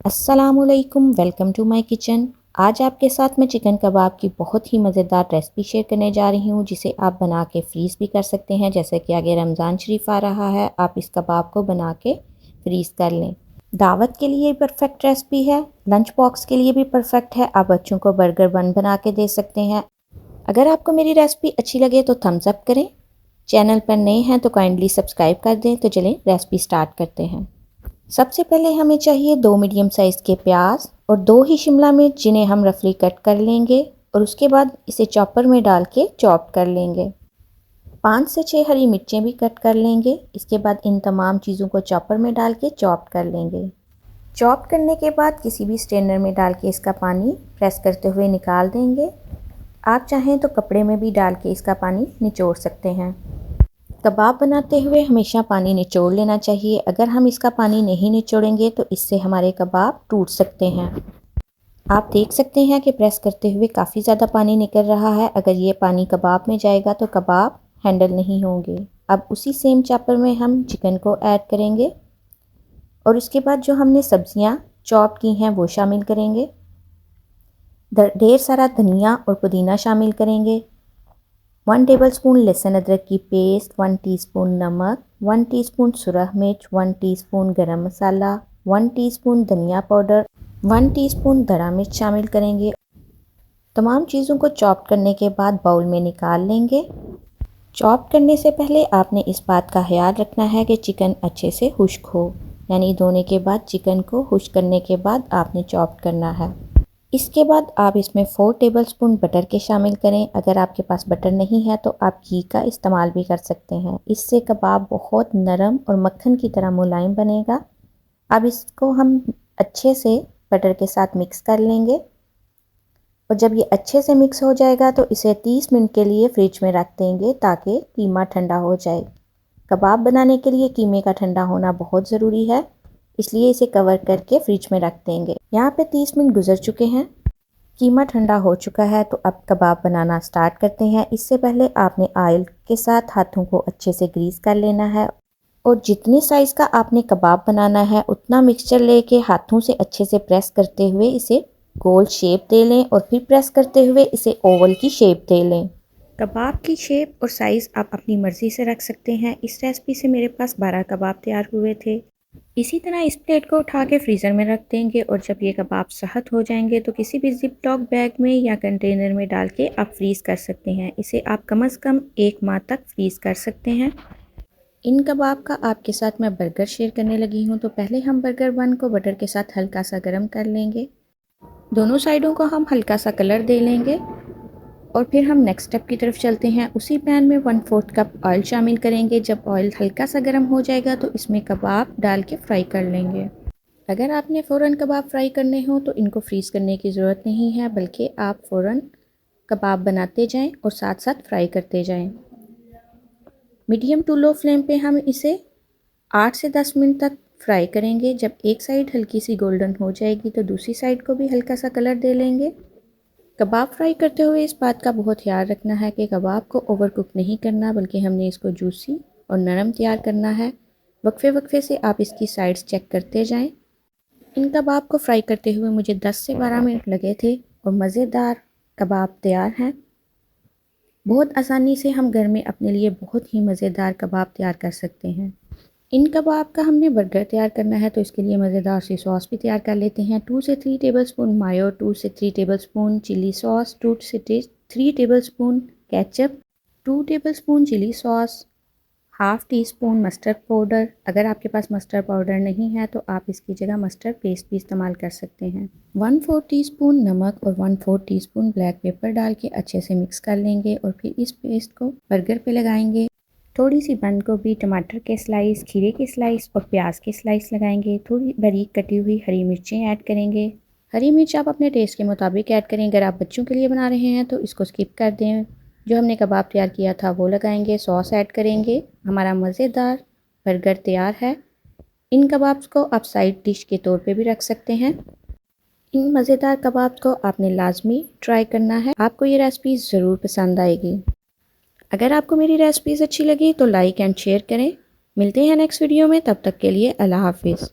अस्सलामुअलैकुम, welcome to my kitchen. आज आपके साथ मैं चिकन कबाब की बहुत ही मज़ेदार रेसिपी शेयर करने जा रही हूँ, जिसे आप बना के फ्रीज़ भी कर सकते हैं। जैसे कि आगे रमज़ान शरीफ आ रहा है, आप इस कबाब को बना के फ्रीज़ कर लें। दावत के लिए परफेक्ट रेसिपी है, लंच बॉक्स के लिए भी परफेक्ट है। आप बच्चों को बर्गर बन बना के दे सकते हैं। अगर आपको मेरी रेसिपी अच्छी लगे तो थम्स अप करें। चैनल पर नए हैं तो काइंडली सब्सक्राइब कर दें। तो चलें रेसिपी स्टार्ट करते हैं। सबसे पहले हमें चाहिए 2 मीडियम साइज़ के प्याज और 2 ही शिमला मिर्च, जिन्हें हम रफली कट कर लेंगे और उसके बाद इसे चॉपर में डाल के चॉप कर लेंगे। 5 से 6 हरी मिर्चें भी कट कर लेंगे। इसके बाद इन तमाम चीज़ों को चॉपर में डाल के चॉप कर लेंगे। चॉप करने के बाद किसी भी स्ट्रेनर में डाल के इसका पानी प्रेस करते हुए निकाल देंगे। आप चाहें तो कपड़े में भी डाल के इसका पानी निचोड़ सकते हैं। कबाब बनाते हुए हमेशा पानी निचोड़ लेना चाहिए। अगर हम इसका पानी नहीं निचोड़ेंगे तो इससे हमारे कबाब टूट सकते हैं। आप देख सकते हैं कि प्रेस करते हुए काफ़ी ज़्यादा पानी निकल रहा है। अगर ये पानी कबाब में जाएगा तो कबाब हैंडल नहीं होंगे। अब उसी सेम चॉपर में हम चिकन को ऐड करेंगे और उसके बाद जो हमने सब्जियां चॉप की हैं वो शामिल करेंगे। ढेर सारा धनिया और पुदीना शामिल करेंगे। 1 टेबलस्पून लहसुन अदरक की पेस्ट, 1 टीस्पून नमक, 1 टीस्पून सुरख मिर्च, 1 टीस्पून गरम मसाला, 1 टीस्पून धनिया पाउडर, 1 टीस्पून धरा मिर्च शामिल करेंगे। तमाम चीज़ों को चॉप करने के बाद बाउल में निकाल लेंगे। चॉप करने से पहले आपने इस बात का ख्याल रखना है कि चिकन अच्छे से खुश्क हो, यानी धोने के बाद चिकन को खुश्क करने के बाद आपने चॉप करना है। इसके बाद आप इसमें 4 टेबलस्पून बटर के शामिल करें। अगर आपके पास बटर नहीं है तो आप घी का इस्तेमाल भी कर सकते हैं। इससे कबाब बहुत नरम और मक्खन की तरह मुलायम बनेगा। अब इसको हम अच्छे से बटर के साथ मिक्स कर लेंगे और जब ये अच्छे से मिक्स हो जाएगा तो इसे 30 मिनट के लिए फ्रिज में रख देंगे ताकि कीमा ठंडा हो जाए। कबाब बनाने के लिए कीमे का ठंडा होना बहुत ज़रूरी है, इसलिए इसे कवर करके फ्रिज में रख देंगे। यहाँ पे 30 मिनट गुजर चुके हैं, कीमा ठंडा हो चुका है। तो अब कबाब बनाना स्टार्ट करते हैं। इससे पहले आपने ऑयल के साथ हाथों को अच्छे से ग्रीस कर लेना है और जितने साइज़ का आपने कबाब बनाना है उतना मिक्सचर लेके हाथों से अच्छे से प्रेस करते हुए इसे गोल शेप दे लें और फिर प्रेस करते हुए इसे ओवल की शेप दे लें। कबाब की शेप और साइज़ आप अपनी मर्ज़ी से रख सकते हैं। इस रेसिपी से मेरे पास 12 कबाब तैयार हुए थे। इसी तरह इस प्लेट को उठा के फ्रीज़र में रख देंगे और जब ये कबाब सहत हो जाएंगे तो किसी भी जिप लॉक बैग में या कंटेनर में डाल के आप फ्रीज़ कर सकते हैं। इसे आप कम से कम 1 माह तक फ्रीज़ कर सकते हैं। इन कबाब का आपके साथ मैं बर्गर शेयर करने लगी हूँ। तो पहले हम बर्गर बन को बटर के साथ हल्का सा गर्म कर लेंगे। दोनों साइडों को हम हल्का सा कलर दे लेंगे और फिर हम नेक्स्ट स्टेप की तरफ चलते हैं। उसी पैन में 1/4 कप ऑयल शामिल करेंगे। जब ऑयल हल्का सा गर्म हो जाएगा तो इसमें कबाब डाल के फ्राई कर लेंगे। अगर आपने फ़ौरन कबाब फ्राई करने हो तो इनको फ्रीज़ करने की ज़रूरत नहीं है, बल्कि आप फ़ौरन कबाब बनाते जाएं और साथ साथ फ्राई करते जाएं। मीडियम टू लो फ्लेम पे हम इसे 8 से 10 मिनट तक फ्राई करेंगे। जब एक साइड हल्की सी गोल्डन हो जाएगी तो दूसरी साइड को भी हल्का सा कलर दे लेंगे। कबाब फ्राई करते हुए इस बात का बहुत ख्याल रखना है कि कबाब को ओवर कुक नहीं करना, बल्कि हमने इसको जूसी और नरम तैयार करना है। वक्फे वक्फे से आप इसकी साइड्स चेक करते जाएं। इन कबाब को फ्राई करते हुए मुझे 10 से 12 मिनट लगे थे और मज़ेदार कबाब तैयार हैं। बहुत आसानी से हम घर में अपने लिए बहुत ही मज़ेदार कबाब तैयार कर सकते हैं। इन कबाब का हमने बर्गर तैयार करना है तो इसके लिए मज़ेदार सी सॉस भी तैयार कर लेते हैं। 2 से 3 टेबलस्पून मायो, 2 से 3 टेबलस्पून चिली सॉस, 2 से 3 tablespoon ketchup, 2 tablespoon chilli sauce, half teaspoon mustard powder. अगर आपके पास मस्टर्ड पाउडर नहीं है तो आप इसकी जगह मस्टर्ड पेस्ट भी इस्तेमाल कर सकते हैं। 1/4 टीस्पून नमक और 1/4 टीस्पून ब्लैक पेपर डाल के अच्छे से मिक्स कर लेंगे और फिर इस पेस्ट को बर्गर पे लगाएंगे। थोड़ी सी बंद गोभी, टमाटर के स्लाइस, खीरे के स्लाइस और प्याज के स्लाइस लगाएंगे। थोड़ी बारीक कटी हुई हरी मिर्चें ऐड करेंगे। हरी मिर्च आप अपने टेस्ट के मुताबिक ऐड करें। अगर आप बच्चों के लिए बना रहे हैं तो इसको स्किप कर दें। जो हमने कबाब तैयार किया था वो लगाएंगे, सॉस ऐड करेंगे। हमारा मज़ेदार बर्गर तैयार है। इन कबाब्स को आप साइड डिश के तौर पे भी रख सकते हैं। इन मज़ेदार कबाब्स को आपने लाजमी ट्राई करना है। आपको ये रेसिपी ज़रूर पसंद आएगी। अगर आपको मेरी रेसिपीज़ अच्छी लगी तो लाइक एंड शेयर करें। मिलते हैं नेक्स्ट वीडियो में, तब तक के लिए अल्लाह हाफिज़।